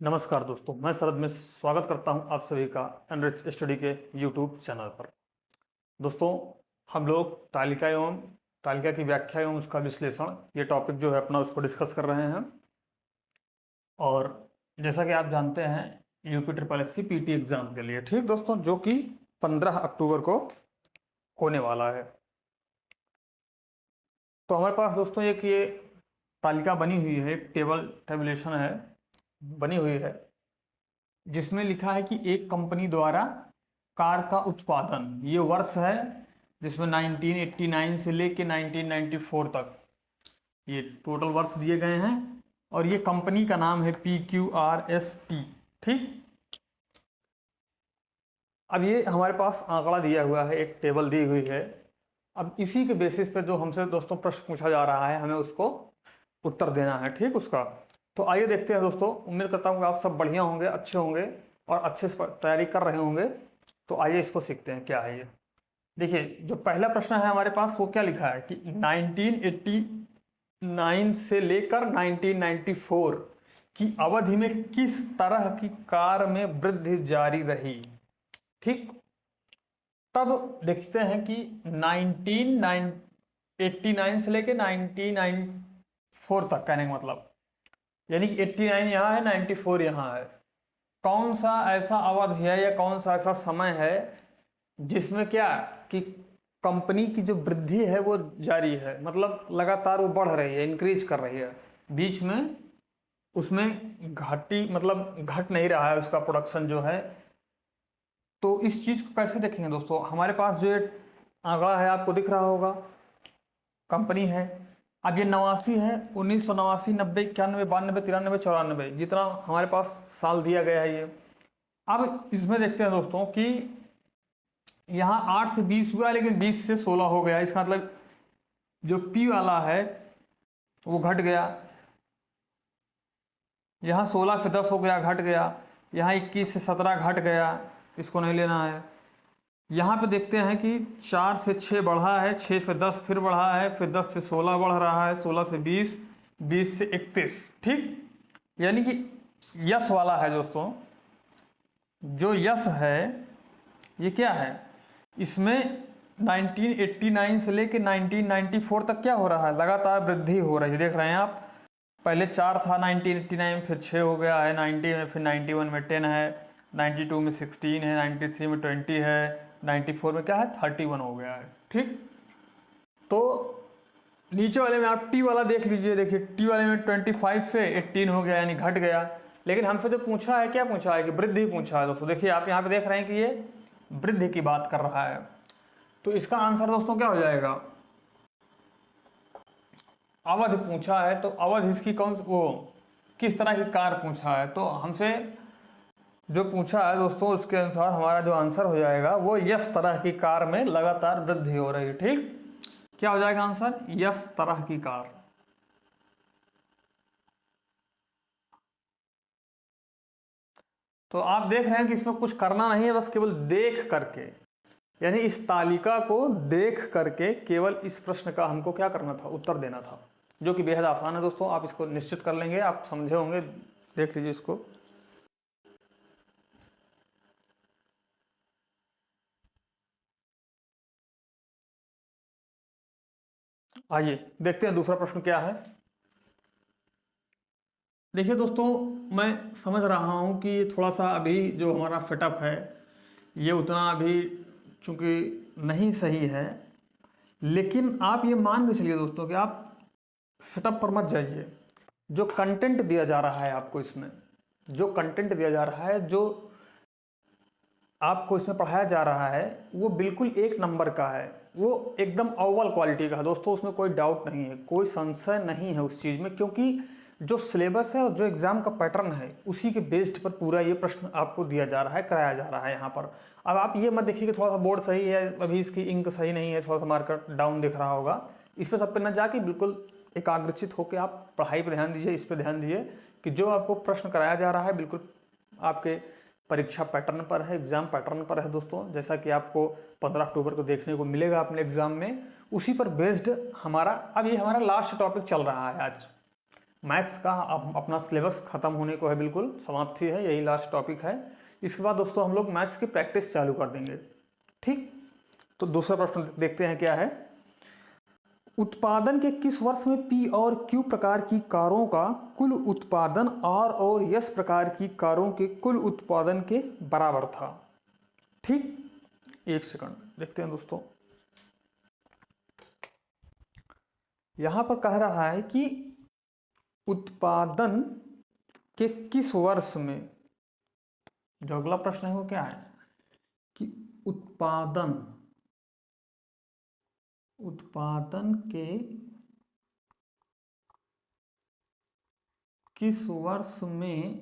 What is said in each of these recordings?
नमस्कार दोस्तों, मैं शरद में स्वागत करता हूं आप सभी का एनरिच स्टडी के यूट्यूब चैनल पर। दोस्तों, हम लोग तालिका की व्याख्या एवं उसका विश्लेषण ये टॉपिक जो है अपना उसको डिस्कस कर रहे हैं। और जैसा कि आप जानते हैं UP triple SC PT exam के लिए, ठीक दोस्तों, जो कि 15 अक्टूबर को होने वाला है। तो हमारे पास दोस्तों एक ये तालिका बनी हुई है, एक टेबलेशन है बनी हुई है, जिसमें लिखा है कि एक कंपनी द्वारा कार का उत्पादन, ये वर्ष है जिसमें 1989 से लेके 1994 तक ये टोटल वर्ष दिए गए हैं। और ये कंपनी का नाम है PQRST। ठीक, अब ये हमारे पास आंकड़ा दिया हुआ है, एक टेबल दी हुई है। अब इसी के बेसिस पे जो हमसे दोस्तों प्रश्न पूछा जा रहा है, हमें उसको उत्तर देना है, ठीक उसका। तो आइए देखते हैं दोस्तों। उम्मीद करता हूँ कि आप सब बढ़िया होंगे, अच्छे होंगे और अच्छे से तैयारी कर रहे होंगे। तो आइए इसको सीखते हैं क्या है ये। देखिए, जो पहला प्रश्न है हमारे पास वो क्या लिखा है कि 1989 से लेकर 1994 की अवधि में किस तरह की कार में वृद्धि जारी रही। ठीक, तब देखते हैं कि 1989 से लेकर 1994 तक, कहने का मतलब यानी कि 89 यहाँ है, 94 यहाँ है। कौन सा ऐसा अवधि है या कौन सा ऐसा समय है जिसमें क्या कि कंपनी की जो वृद्धि है वो जारी है, मतलब लगातार वो बढ़ रही है, इंक्रीज कर रही है, बीच में उसमें घाटी मतलब घट नहीं रहा है उसका प्रोडक्शन जो है। तो इस चीज़ को कैसे देखेंगे दोस्तों। हमारे पास जो ये आंकड़ा है आपको दिख रहा होगा, कंपनी है। अब ये 89 है, 1989, 90, 91, 92, 93, 94, जितना हमारे पास साल दिया गया है ये। अब इसमें देखते हैं दोस्तों कि यहाँ 8 से 20 हुआ, लेकिन 20 से 16 हो गया। इसका मतलब जो P वाला है वो घट गया। यहाँ 16 से 10 हो गया, घट गया। यहाँ 21 से 17 घट गया, इसको नहीं लेना है। यहाँ पे देखते हैं कि 4 से 6 बढ़ा है, 6 से 10 फिर बढ़ा है, फिर 10 से 16 बढ़ रहा है, 16 से 20, 20 से 31। ठीक, यानी कि यस वाला है दोस्तों। जो यस है ये क्या है, इसमें 1989 से लेके 1994 तक क्या हो रहा है, लगातार वृद्धि हो रही है। देख रहे हैं आप, पहले 4 था 1989 में, फिर 6 हो गया है 90 में, फिर 91 में 10 है, 92 में 16 है, 93 में 20 है, 94 में क्या है 31 हो गया है। ठीक, तो नीचे वाले में आप टी वाला देख लीजिए। देखिए टी वाले में 25 से 18 हो गया, यानी घट गया। लेकिन हमसे जो पूछा है, क्या पूछा है कि वृद्धि पूछा है दोस्तों। देखिए आप यहाँ पे देख रहे हैं कि ये वृद्धि की बात कर रहा है। तो इसका आंसर दोस्तों क्या हो जाएगा, अवधि पूछा है तो अवधि इसकी कौन वो किस तरह की कार पूछा है, तो हमसे जो पूछा है दोस्तों उसके अनुसार हमारा जो आंसर हो जाएगा वो यस तरह की कार में लगातार वृद्धि हो रही है। ठीक, क्या हो जाएगा आंसर, यस तरह की कार। तो आप देख रहे हैं कि इसमें कुछ करना नहीं है, बस केवल देख करके, यानी इस तालिका को देख करके केवल इस प्रश्न का हमको क्या करना था, उत्तर देना था, जो कि बेहद आसान है दोस्तों। आप इसको निश्चित कर लेंगे, आप समझे होंगे। देख लीजिए इसको। आइए देखते हैं दूसरा प्रश्न क्या है। देखिए दोस्तों, मैं समझ रहा हूँ कि थोड़ा सा अभी जो हमारा सेटअप है ये उतना अभी चूँकि नहीं सही है, लेकिन आप ये मान के चलिए दोस्तों कि आप सेटअप पर मत जाइए। जो कंटेंट दिया जा रहा है आपको, इसमें जो कंटेंट दिया जा रहा है, जो आपको इसमें पढ़ाया जा रहा है, वो बिल्कुल एक नंबर का है, वो एकदम अव्वल क्वालिटी का है दोस्तों। उसमें कोई डाउट नहीं है, कोई संशय नहीं है उस चीज़ में, क्योंकि जो सिलेबस है और जो एग्ज़ाम का पैटर्न है उसी के बेस्ड पर पूरा ये प्रश्न आपको दिया जा रहा है, कराया जा रहा है यहाँ पर। अब आप ये मत देखिए कि थोड़ा सा बोर्ड सही है, अभी इसकी इंक सही नहीं है, थोड़ा सा मार्कर डाउन दिख रहा होगा, इस पर सब पे न जाके बिल्कुल एकाग्रचित होकर आप पढ़ाई पर ध्यान दीजिए, इस पर ध्यान दीजिए कि जो आपको प्रश्न कराया जा रहा है बिल्कुल आपके परीक्षा पैटर्न पर है, एग्जाम पैटर्न पर है दोस्तों। जैसा कि आपको 15 अक्टूबर को देखने को मिलेगा अपने एग्जाम में, उसी पर बेस्ड हमारा अब ये हमारा लास्ट टॉपिक चल रहा है आज। मैथ्स का अपना सिलेबस खत्म होने को है, बिल्कुल समाप्ति है, यही लास्ट टॉपिक है। इसके बाद दोस्तों हम लोग मैथ्स की प्रैक्टिस चालू कर देंगे। ठीक, तो दूसरा प्रश्न देखते हैं क्या है। उत्पादन के किस वर्ष में P और Q प्रकार की कारों का कुल उत्पादन R और S प्रकार की कारों के कुल उत्पादन के बराबर था? ठीक, एक सेकंड देखते हैं दोस्तों। यहां पर कह रहा है कि उत्पादन के किस वर्ष में, जो अगला प्रश्न है वो क्या है कि उत्पादन के किस वर्ष में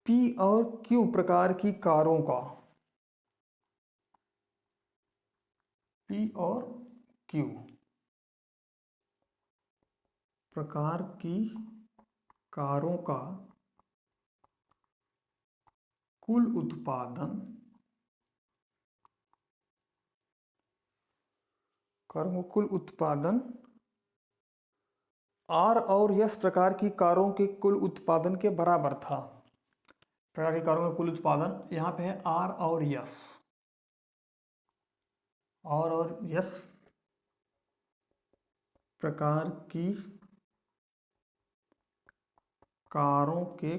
P और Q प्रकार की कारों का, P और Q प्रकार की कारों का कुल उत्पादन, R और S प्रकार की कारों के कुल उत्पादन के बराबर था। प्रकार की कारों का कुल उत्पादन यहाँ पे है R और S, प्रकार की कारों के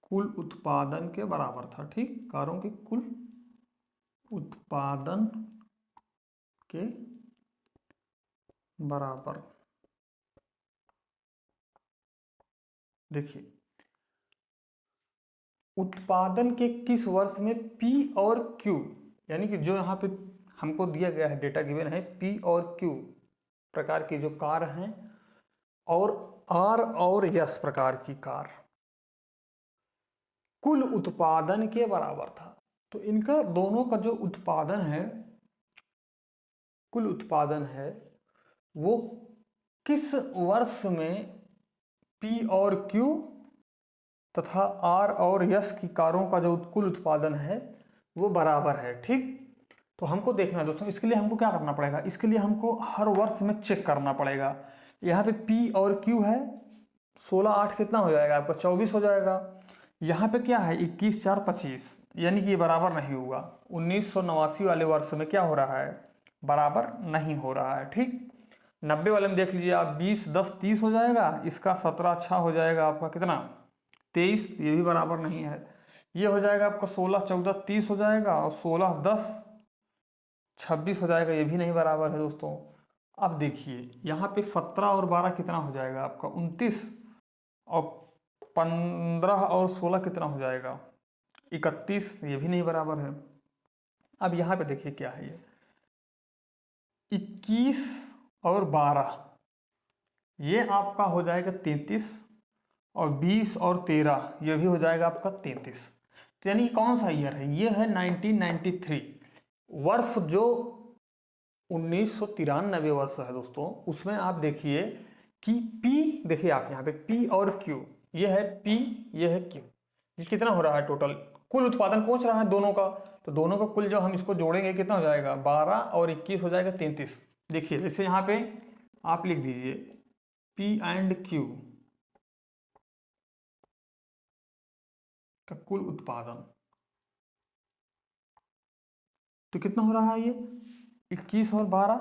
कुल उत्पादन के बराबर था। ठीक, कारों के कुल उत्पादन के बराबर। देखिए, उत्पादन के किस वर्ष में P और Q, यानी कि जो यहाँ पे हमको दिया गया है, डेटा गिवन है, P और Q प्रकार की जो कार हैं और R और S प्रकार की कार कुल उत्पादन के बराबर था। तो इनका दोनों का जो उत्पादन है, कुल उत्पादन है, वो किस वर्ष में P और Q तथा R और S की कारों का जो कुल उत्पादन है वो बराबर है। ठीक, तो हमको देखना है दोस्तों, इसके लिए हमको क्या करना पड़ेगा, इसके लिए हमको हर वर्ष में चेक करना पड़ेगा। यहाँ पे P और Q है, 16 8 कितना हो जाएगा आपका, 24 हो जाएगा। यहाँ पे क्या है 21 4 25, यानी कि ये बराबर नहीं होगा। 1989 वाले वर्ष में क्या हो रहा है, बराबर नहीं हो रहा है। ठीक, 90 वाले में देख लीजिए आप, 20 10 30 हो जाएगा, इसका 17 अच्छा हो जाएगा आपका कितना 23, ये भी बराबर नहीं है। ये हो जाएगा आपका 16 14 30 हो जाएगा, और 16 10 26 हो जाएगा, ये भी नहीं बराबर है दोस्तों। अब देखिए यहाँ पे 17 और 12 कितना हो जाएगा आपका 29, और 15 और 16 कितना हो जाएगा 31, ये भी नहीं बराबर है। अब यहाँ पे देखिए क्या है, ये 21 और 12 ये आपका हो जाएगा 33, और 20 और 13 ये भी हो जाएगा आपका 33। तो यानी कौन सा ईयर है, ये है 1993 वर्ष, जो 1993 वर्ष है दोस्तों। उसमें आप देखिए कि P, देखिए आप यहाँ पे P और Q, ये है P, ये है Q, ये कितना हो रहा है टोटल कुल उत्पादन पहुंच रहा है दोनों का। तो दोनों का कुल जो हम इसको जोड़ेंगे कितना हो जाएगा, 12 और 21 हो जाएगा 33। देखिए जैसे यहाँ पे आप लिख दीजिए P एंड Q का कुल उत्पादन, तो कितना हो रहा है ये 21 और 12,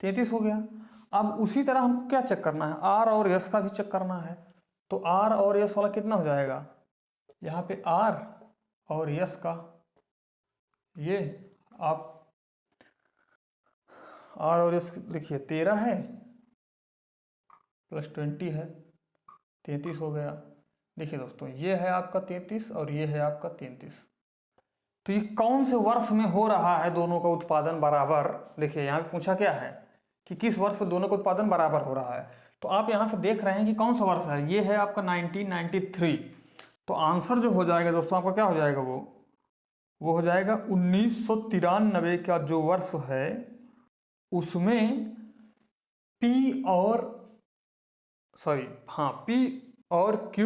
33 हो गया। अब उसी तरह हमको क्या चेक करना है, R और S का भी चेक करना है। तो R और S वाला कितना हो जाएगा, यहाँ पे R और S का, ये आप R और S देखिए 13 है प्लस 20 है, 33 हो गया। देखिए दोस्तों, ये है आपका 33 और ये है आपका 33। तो ये कौन से वर्ष में हो रहा है दोनों का उत्पादन बराबर। देखिए यहाँ पे पूछा क्या है कि किस वर्ष में दोनों का उत्पादन बराबर हो रहा है। तो आप यहाँ से देख रहे हैं कि कौन सा वर्ष है, ये है आपका 1993। तो आंसर जो हो जाएगा दोस्तों आपका क्या हो जाएगा, वो हो जाएगा 1993 का जो वर्ष है उसमें P और Q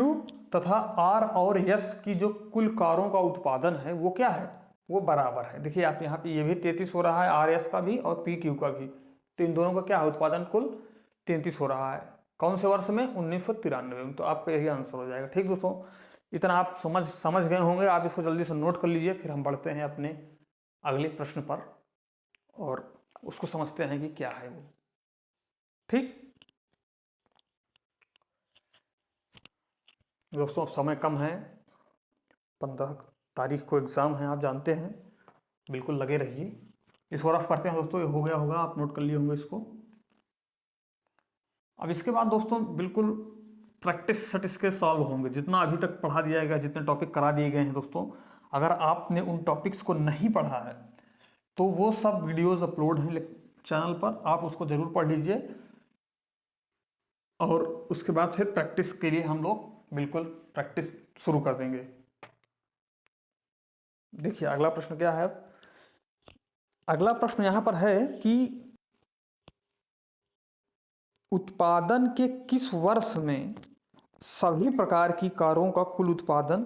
तथा R और S की जो कुल कारों का उत्पादन है वो क्या है, वो बराबर है। देखिए आप यहाँ पे ये भी 33 हो रहा है, आर एस का भी और पी क्यू का भी, तो इन दोनों का क्या है, उत्पादन कुल 33 हो रहा है। कौन से वर्ष में? 1993 में। तो आपका यही आंसर हो जाएगा। ठीक दोस्तों, इतना आप समझ गए होंगे। आप इसको जल्दी से नोट कर लीजिए, फिर हम बढ़ते हैं अपने अगले प्रश्न पर और उसको समझते हैं कि क्या है वो। ठीक दोस्तों, समय कम है, 15 तारीख को एग्ज़ाम है, आप जानते हैं, बिल्कुल लगे रहिए। इसको रफ करते हैं दोस्तों, ये हो गया होगा, आप नोट कर लिए होंगे इसको। अब इसके बाद दोस्तों बिल्कुल प्रैक्टिस सेट इसके सॉल्व होंगे। जितना अभी तक पढ़ा दिया गया, जितने टॉपिक करा दिए गए हैं दोस्तों, अगर आपने उन टॉपिक्स को नहीं पढ़ा है तो वो सब वीडियोस अपलोड हैं चैनल पर, आप उसको ज़रूर पढ़ लीजिए। और उसके बाद फिर प्रैक्टिस के लिए हम लोग बिल्कुल प्रैक्टिस शुरू कर देंगे। देखिए अगला प्रश्न क्या है। अगला प्रश्न यहाँ पर है कि उत्पादन के किस वर्ष में सभी प्रकार की कारों का कुल उत्पादन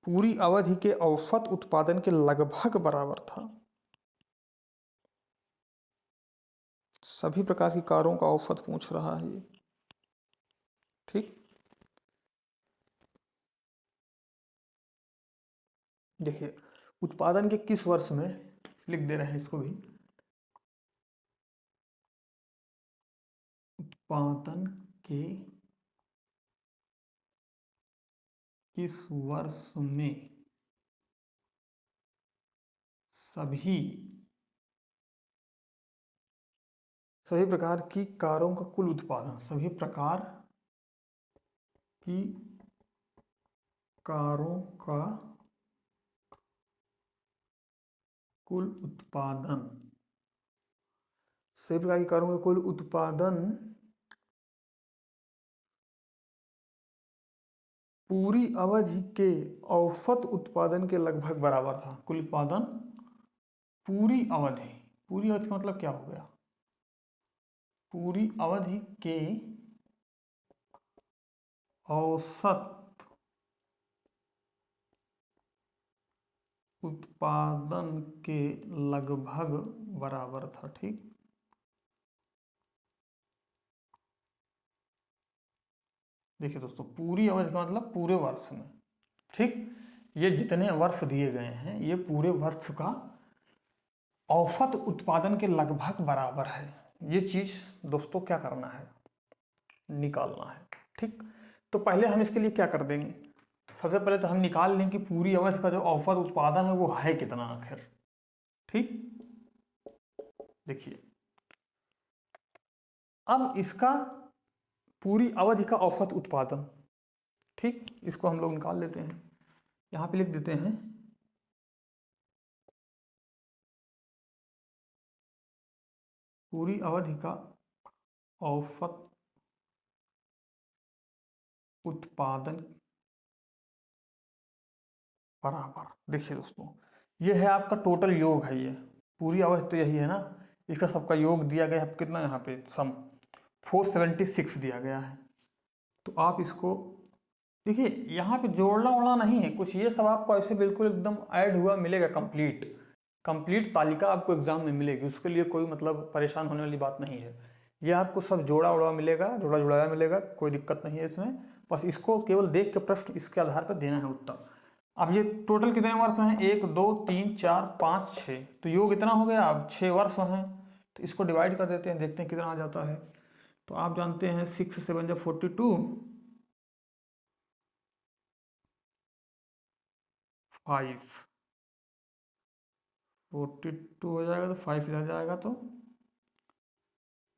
पूरी अवधि के औसत उत्पादन के लगभग बराबर था? सभी प्रकार की कारों का औसत पूछ रहा है ये। ठीक, देखिए उत्पादन के किस वर्ष में, लिख दे रहे हैं इसको भी, उत्पादन के किस वर्ष में सभी प्रकार की कारों का कुल उत्पादन, सभी प्रकार की कारों का कुल उत्पादन, सभी प्रकार की कारों का कुल उत्पादन पूरी अवधि के औसत उत्पादन के लगभग बराबर था। कुल उत्पादन पूरी अवधि, पूरी अवधि का मतलब क्या हो गया, पूरी अवधि के औसत उत्पादन के लगभग बराबर था। ठीक, देखिए दोस्तों पूरी अवधि का मतलब पूरे वर्ष में। ठीक, ये जितने वर्ष दिए गए हैं ये पूरे वर्ष का औसत उत्पादन के लगभग बराबर है। ये चीज दोस्तों क्या करना है, निकालना है। ठीक, तो पहले हम इसके लिए क्या कर देंगे, सबसे पहले तो हम निकाल लें कि पूरी अवधि का जो औसत उत्पादन है वो है कितना आखिर। ठीक, देखिए अब इसका पूरी अवधि का औसत उत्पादन, ठीक, इसको हम लोग निकाल लेते हैं। यहाँ पे लिख देते हैं पूरी अवधि का औसत उत्पादन बराबर। देखिए दोस्तों ये है आपका टोटल योग है, ये पूरी अवधि तो यही है ना, इसका सबका योग दिया गया है कितना, यहाँ पे सम 476 दिया गया है। तो आप इसको देखिए, यहाँ पे जोड़ना वोड़ना नहीं है कुछ, ये सब आपको ऐसे बिल्कुल एकदम ऐड हुआ मिलेगा, कंप्लीट तालिका आपको एग्जाम में मिलेगी, उसके लिए कोई मतलब परेशान होने वाली बात नहीं है। ये आपको सब जोड़ा उड़ा मिलेगा, जोड़ा जुड़ाया मिलेगा, कोई दिक्कत नहीं है इसमें। बस इसको केवल देख के प्रश्न इसके आधार पर देना है उत्तर। अब ये टोटल कितने वर्ष हैं, 1 2 3 4 5 6, तो योग इतना हो गया। अब 6 वर्ष हैं तो इसको डिवाइड कर देते हैं, देखते हैं कितना आ जाता है। तो आप जानते हैं 6 7 जब 42, 5 42 हो जाएगा, तो 5 इधर जाएगा तो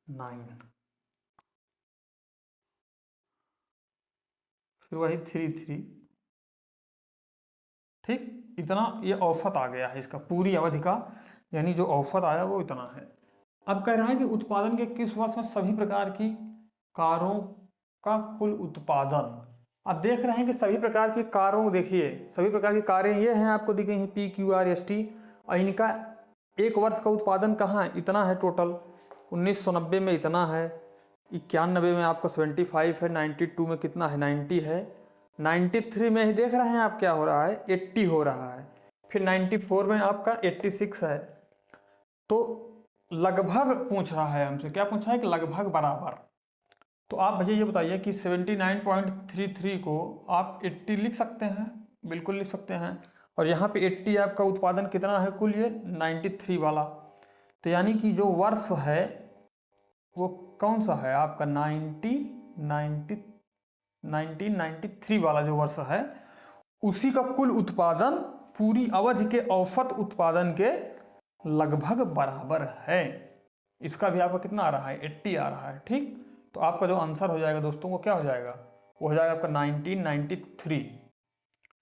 9, फिर वही 3 3। ठीक, इतना ये औसत आ गया है इसका पूरी अवधि का, यानी जो औसत आया वो इतना है। अब कह रहा है कि उत्पादन के किस वर्ष में सभी प्रकार की कारों का कुल उत्पादन। अब देख रहे हैं कि सभी प्रकार की कारों, देखिए सभी प्रकार की कारें ये हैं आपको दी गई हैं PQRST, और इनका एक वर्ष का उत्पादन कहाँ है, इतना है टोटल। 1990 में इतना है, 91 में आपका 75 है, 92 में कितना है 90 है, 93 में ही देख रहे हैं आप क्या हो रहा है 80 हो रहा है, फिर 94 में आपका 86 है। तो लगभग पूछ रहा है हमसे, क्या पूछा है कि लगभग बराबर। तो आप भैया ये बताइए कि 79.33 को आप 80 लिख सकते हैं? बिल्कुल लिख सकते हैं। और यहाँ पे 80 आपका उत्पादन कितना है कुल, ये 93 वाला। तो यानी कि जो वर्ष है वो कौन सा है आपका 1993 वाला जो वर्ष है, उसी का कुल उत्पादन पूरी अवधि के औसत उत्पादन के लगभग बराबर है। इसका भी आपका कितना आ रहा है, 80 आ रहा है। ठीक, तो आपका जो आंसर हो जाएगा दोस्तों वो क्या हो जाएगा, वो हो जाएगा आपका 1993।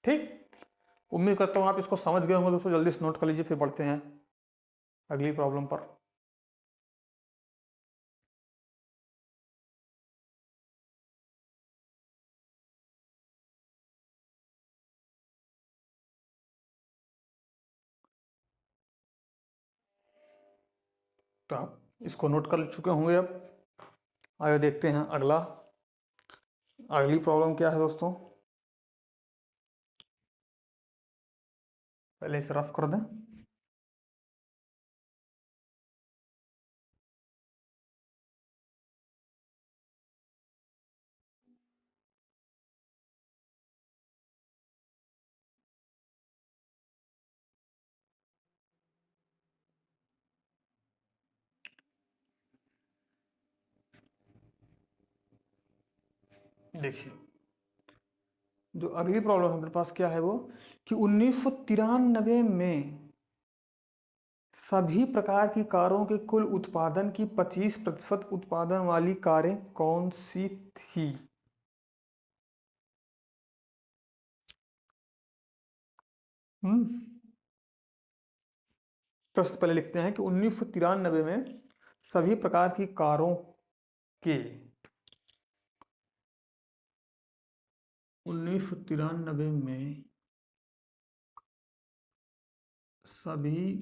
ठीक, उम्मीद करता हूँ आप इसको समझ गए होंगे दोस्तों। जल्दी से नोट कर लीजिए, फिर बढ़ते हैं अगली प्रॉब्लम पर। तो आप इसको नोट कर चुके होंगे। अब आगे देखते हैं अगली प्रॉब्लम क्या है दोस्तों। पहले इसे रफ कर दें। देखिए, जो अगली प्रॉब्लम हमारे पास क्या है वो कि 1993 में सभी प्रकार की कारों के कुल उत्पादन की 25% उत्पादन वाली कारें कौन सी थी? प्रश्न पहले लिखते हैं कि 1993 में सभी प्रकार की कारों के 1993 में सभी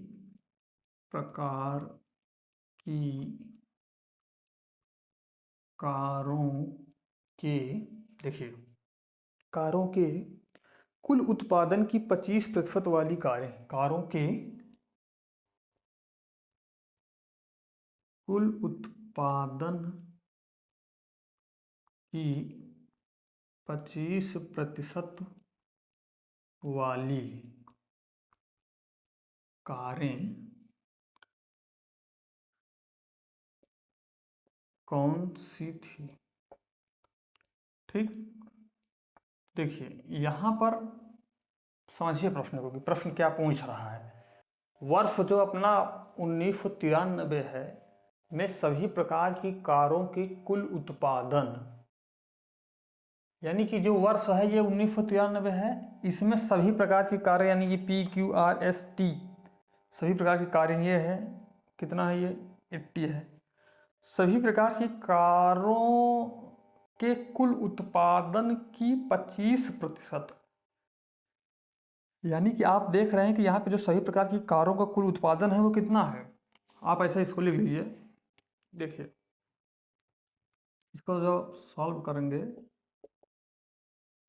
प्रकार की कारों के, देखिए, कारों के कुल उत्पादन की 25% वाली कारें, कारों के कुल उत्पादन की 25% वाली कारें कौन सी थी? ठीक, देखिए यहां पर समझिए प्रश्न को कि प्रश्न क्या पूछ रहा है। वर्ष जो अपना 1993 है में सभी प्रकार की कारों के कुल उत्पादन, यानी कि जो वर्ष है ये 1993 है, इसमें सभी प्रकार की कारें यानी कि PQRST सभी प्रकार की कारें ये है, कितना है ये 80 है। सभी प्रकार की कारों के कुल उत्पादन की 25%, यानी कि आप देख रहे हैं कि यहाँ पे जो सभी प्रकार की कारों का कुल उत्पादन है वो कितना है। आप ऐसे इसको लिख लीजिए। देखिए, इसको जो सॉल्व करेंगे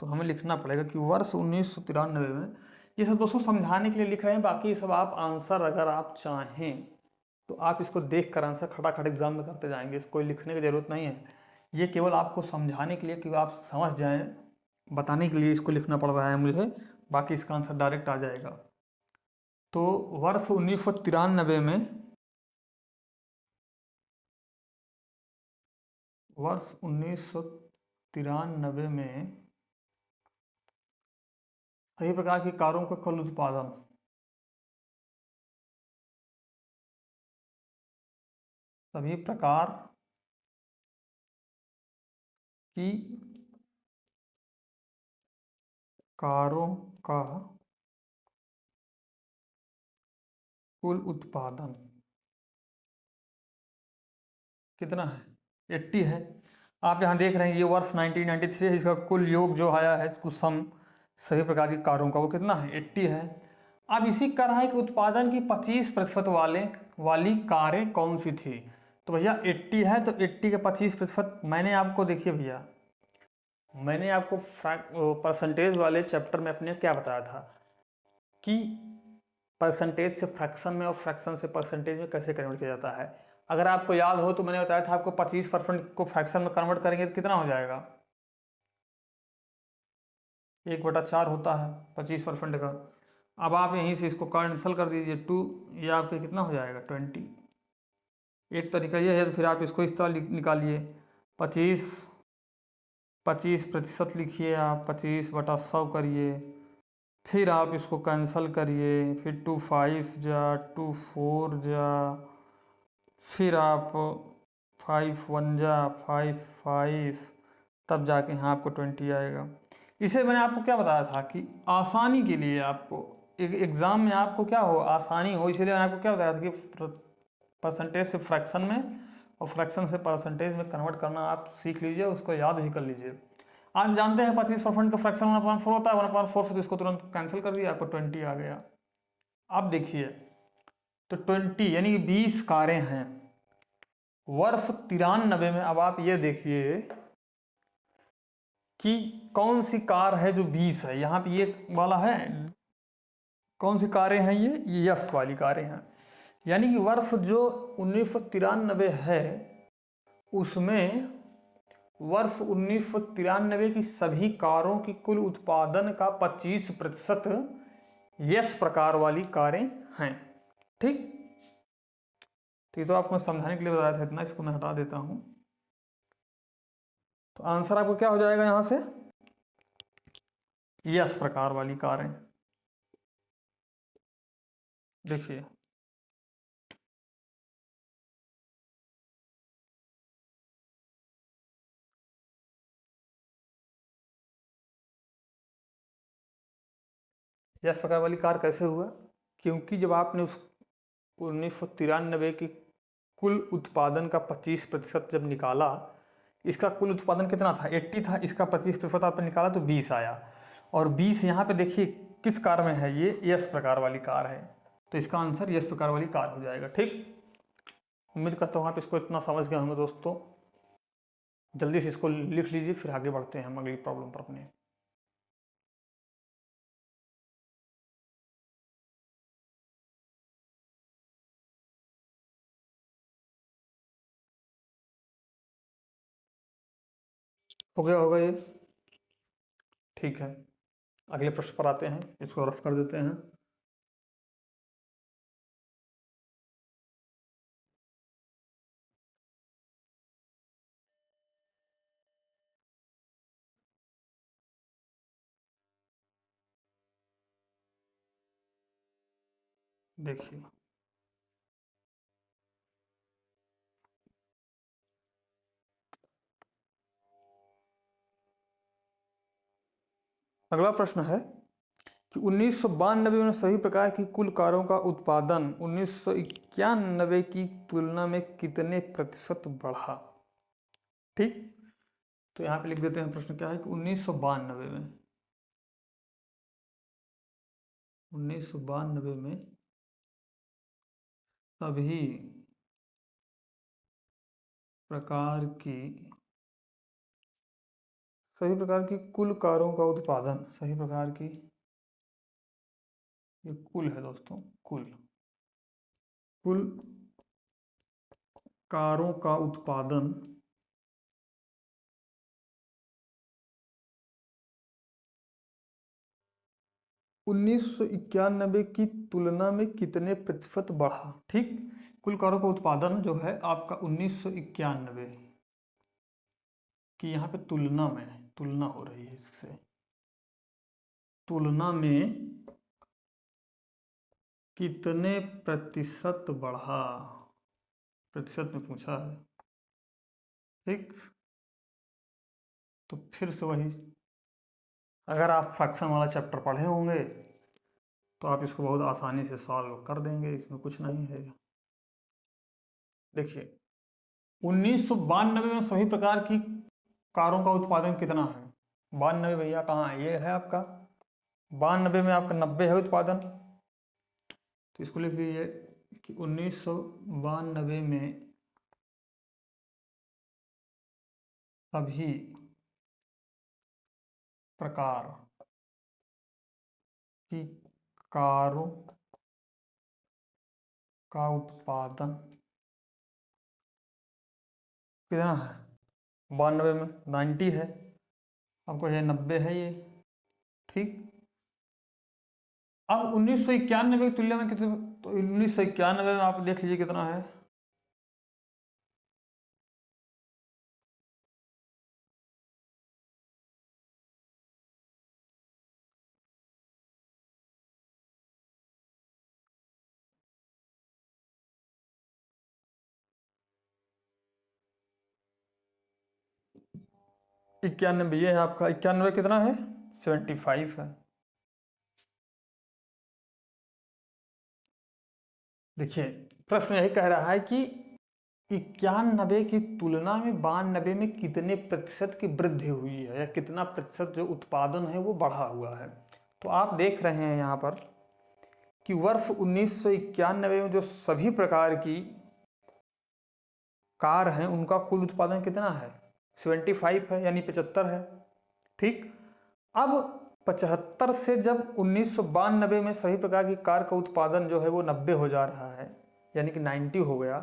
तो हमें लिखना पड़ेगा कि वर्ष 1993 में, ये सब दोस्तों समझाने के लिए लिख रहे हैं, बाकी ये सब आप आंसर अगर आप चाहें तो आप इसको देख कर आंसर खटाखट एग्जाम में करते जाएंगे, इसको कोई लिखने की ज़रूरत नहीं है। ये केवल आपको समझाने के लिए कि आप समझ जाएं, बताने के लिए इसको लिखना पड़ रहा है मुझे, बाकी इसका आंसर डायरेक्ट आ जाएगा। तो वर्ष 1993 में, वर्ष 1993 में सभी प्रकार की कारों का कुल उत्पादन, सभी प्रकार की कारों का कुल उत्पादन कितना है, 80 है। आप यहाँ देख रहे हैं ये वर्ष 1993 है, इसका कुल योग जो आया है कुल सम सभी प्रकार की कारों का वो कितना है, 80 है। अब इसी का रहा है कि उत्पादन की 25% वाली कारें कौन सी थी। तो भैया 80 है तो 80 के 25%, मैंने आपको, देखिए भैया मैंने आपको परसेंटेज वाले चैप्टर में अपने क्या बताया था कि परसेंटेज से फ्रैक्शन में और फ्रैक्शन से परसेंटेज में कैसे कन्वर्ट किया जाता है। अगर आपको याद हो तो मैंने बताया था आपको 25% को फ्रैक्शन में कन्वर्ट करेंगे तो कितना हो जाएगा, 1/4 होता है 25% का। अब आप यहीं से इसको कैंसिल कर दीजिए, 2, ये आपके कितना हो जाएगा 20। एक तरीका ये है, तो फिर आप इसको इस तरह निकालिए, 25% लिखिए आप, 25/100 करिए, फिर आप इसको कैंसिल करिए, फिर 2 5 जा 2 4 जा, फिर आप 5 1 जा 5 5, तब जाके यहाँ आपको 20 आएगा। इसे मैंने आपको क्या बताया था कि आसानी के लिए आपको एग्ज़ाम में आपको क्या हो, आसानी हो, इसलिए मैंने आपको क्या बताया था कि परसेंटेज से फ्रैक्शन में और फ्रैक्शन से परसेंटेज में कन्वर्ट करना आप सीख लीजिए, उसको याद भी कर लीजिए। आप जानते हैं 25% का फ्रैक्शन 1/4 होता है, 1/4 से तो इसको तुरंत कैंसिल कर दिया, आपको 20 आ गया। अब देखिए, तो 20 यानी 20 कारें हैं वर्ष 93 में। अब आप ये देखिए कि कौन सी कार है जो 20 है, यहाँ पे ये वाला है, कौन सी कारें हैं, ये यस वाली कारें हैं। यानी कि वर्ष जो 1993 है उसमें वर्ष 1993 की सभी कारों की कुल उत्पादन का 25% यस प्रकार वाली कारें हैं। ठीक, तो ये तो आपको समझाने के लिए बताया था इतना, इसको मैं हटा देता हूं। तो आंसर आपको क्या हो जाएगा यहां से, यस प्रकार वाली कारें। देखिए यस प्रकार वाली कार कैसे हुआ, क्योंकि जब आपने उस 1993 की कुल उत्पादन का 25% जब निकाला, इसका कुल उत्पादन कितना था 80 था, इसका 25% आपने निकाला तो 20 आया। और 20 यहाँ पे देखिए किस कार में है, ये यस प्रकार वाली कार है, तो इसका आंसर यस प्रकार वाली कार हो जाएगा। ठीक, उम्मीद करता हूँ आप इसको इतना समझ गए होंगे दोस्तों। जल्दी से इसको लिख लीजिए, फिर आगे बढ़ते हैं हम अगली प्रॉब्लम पर अपने। हो गया होगा ये, ठीक है। अगले प्रश्न पर आते हैं, इसको रफ कर देते हैं। देखिए अगला प्रश्न है कि 1992 में सभी प्रकार की कुल कारों का उत्पादन 1991 की तुलना में कितने प्रतिशत बढ़ा। ठीक, तो यहाँ पे लिख देते हैं प्रश्न क्या है कि 1992 में सभी प्रकार की कुल कारों का उत्पादन, सभी प्रकार की, ये कुल है दोस्तों, कुल कारों का उत्पादन 1991 की तुलना में कितने प्रतिशत बढ़ा। ठीक, कुल कारों का उत्पादन जो है आपका 1991 की, यहाँ पे तुलना हो रही है इससे, तुलना में कितने प्रतिशत बढ़ा, प्रतिशत में पूछा है। ठीक, तो फिर से वही, अगर आप फ्रैक्शन वाला चैप्टर पढ़े होंगे तो आप इसको बहुत आसानी से सॉल्व कर देंगे, इसमें कुछ नहीं है। देखिए 1992 में सभी प्रकार की कारों का उत्पादन कितना है, 92 भैया कहाँ है, ये है आपका 92 में आपका 90 है उत्पादन, तो इसको लिख लीजिए कि 1992 में सभी प्रकार की कारों का उत्पादन कितना है? 92 में 90 है, आपको ये 90 है ये, ठीक। अब 1991 की तुलना में कितने, तो 1991 में आप देख लीजिए कितना है। इक्यानवे ये है आपका, 91 कितना है? 75 है। देखिए प्रश्न यही कह रहा है कि 91 की तुलना में 92 में कितने प्रतिशत की वृद्धि हुई है, या कितना प्रतिशत जो उत्पादन है वो बढ़ा हुआ है। तो आप देख रहे हैं यहाँ पर कि वर्ष 1991 में जो सभी प्रकार की कार हैं उनका कुल उत्पादन कितना है? 75 है, यानी 75 है, ठीक। अब 75 से जब 1992 में सभी प्रकार की कार का उत्पादन जो है वो 90 हो जा रहा है, यानी कि 90 हो गया,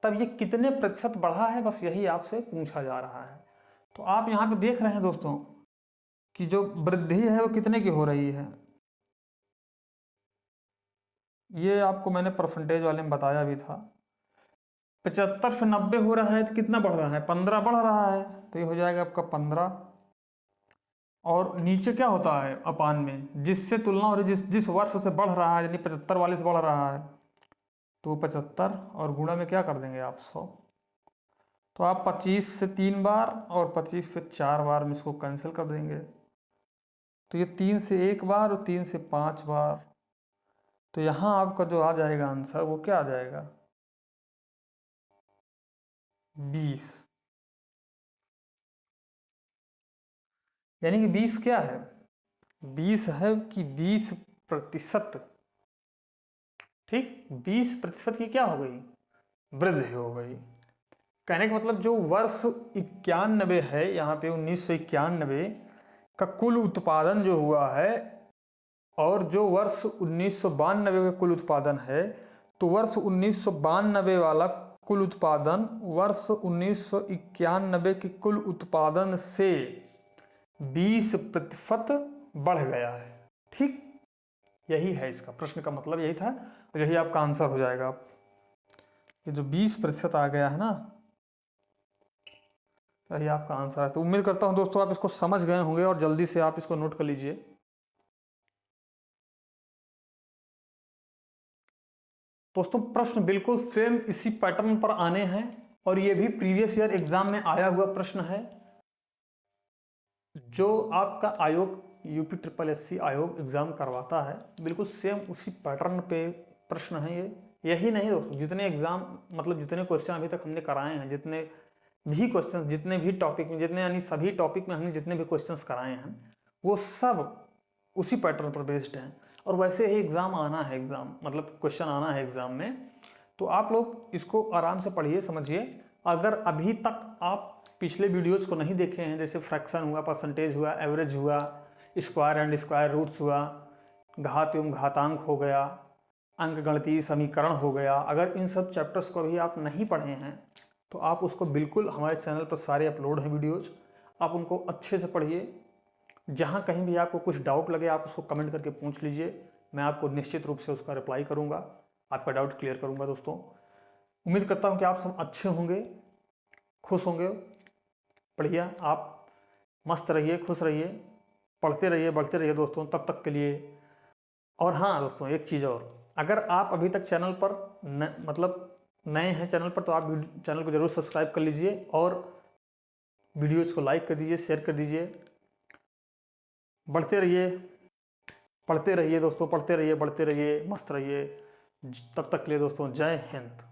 तब ये कितने प्रतिशत बढ़ा है, बस यही आपसे पूछा जा रहा है। तो आप यहाँ पे देख रहे हैं दोस्तों कि जो वृद्धि है वो कितने की हो रही है। ये आपको मैंने परसेंटेज वाले में बताया भी था। 75 से 90 हो रहा है तो कितना बढ़ रहा है? 15 बढ़ रहा है, तो ये हो जाएगा आपका 15। और नीचे क्या होता है अपान में, जिससे तुलना हो रही, जिस वर्ष से बढ़ रहा है, यानी 75 वाले से बढ़ रहा है, तो 75 और गुणा में क्या कर देंगे आप? 100। तो आप 25 से 3 बार और 25 से 4 बार में इसको कैंसिल कर देंगे, तो ये 3 से 1 बार और 3 से 5 बार। तो यहाँ आपका जो आ जाएगा आंसर वो क्या आ जाएगा? 20। यानी कि 20 क्या है? 20 है कि 20%, ठीक। 20% की क्या हो गई? वृद्धि हो गई। कहने का मतलब जो वर्ष 91 है, यहाँ पे 1991 का कुल उत्पादन जो हुआ है, और जो वर्ष 1992 का कुल उत्पादन है, तो वर्ष 1992 वाला कुल उत्पादन वर्ष 1991 के कुल उत्पादन से 20% बढ़ गया है, ठीक। यही है इसका प्रश्न का मतलब, यही था, और यही आपका आंसर हो जाएगा। ये जो 20% आ गया है ना, यही आपका आंसर है। तो उम्मीद करता हूं दोस्तों आप इसको समझ गए होंगे और जल्दी से आप इसको नोट कर लीजिए। दोस्तों प्रश्न बिल्कुल सेम इसी पैटर्न पर आने हैं, और ये भी प्रीवियस ईयर एग्जाम में आया हुआ प्रश्न है। जो आपका आयोग यूपी SSS आयोग एग्जाम करवाता है, बिल्कुल सेम उसी पैटर्न पे प्रश्न है ये। यही नहीं दोस्तों, जितने एग्जाम मतलब जितने क्वेश्चन अभी तक हमने कराए हैं, जितने भी क्वेश्चन, जितने भी टॉपिक में, जितने यानी सभी टॉपिक में हमने जितने भी क्वेश्चंस कराए हैं, वो सब उसी पैटर्न पर बेस्ड हैं। और वैसे ही एग्ज़ाम आना है, एग्ज़ाम मतलब क्वेश्चन आना है एग्ज़ाम में। तो आप लोग इसको आराम से पढ़िए, समझिए। अगर अभी तक आप पिछले वीडियोज़ को नहीं देखे हैं, जैसे फ्रैक्शन हुआ, परसेंटेज हुआ, एवरेज हुआ, स्क्वायर एंड स्क्वायर रूट्स हुआ, घात एवं घातांक हो गया, अंकगणितीय समीकरण हो गया, अगर इन सब चैप्टर्स को भी आप नहीं पढ़े हैं तो आप उसको बिल्कुल, हमारे चैनल पर सारे अपलोड हैं वीडियोज़, आप उनको अच्छे से पढ़िए। जहाँ कहीं भी आपको कुछ डाउट लगे आप उसको कमेंट करके पूछ लीजिए, मैं आपको निश्चित रूप से उसका रिप्लाई करूँगा, आपका डाउट क्लियर करूँगा। दोस्तों उम्मीद करता हूँ कि आप सब अच्छे होंगे, खुश होंगे। बढ़िया, आप मस्त रहिए, खुश रहिए, पढ़ते रहिए, बढ़ते रहिए दोस्तों, तब तक के लिए। और हाँ दोस्तों, एक चीज़ और, अगर आप अभी तक चैनल पर मतलब नए हैं चैनल पर, तो आप चैनल को ज़रूर सब्सक्राइब कर लीजिए और वीडियोज़ को लाइक कर दीजिए, शेयर कर दीजिए। बढ़ते रहिए, पढ़ते रहिए दोस्तों, पढ़ते रहिए, बढ़ते रहिए, मस्त रहिए। तब तक के लिए दोस्तों, जय हिंद।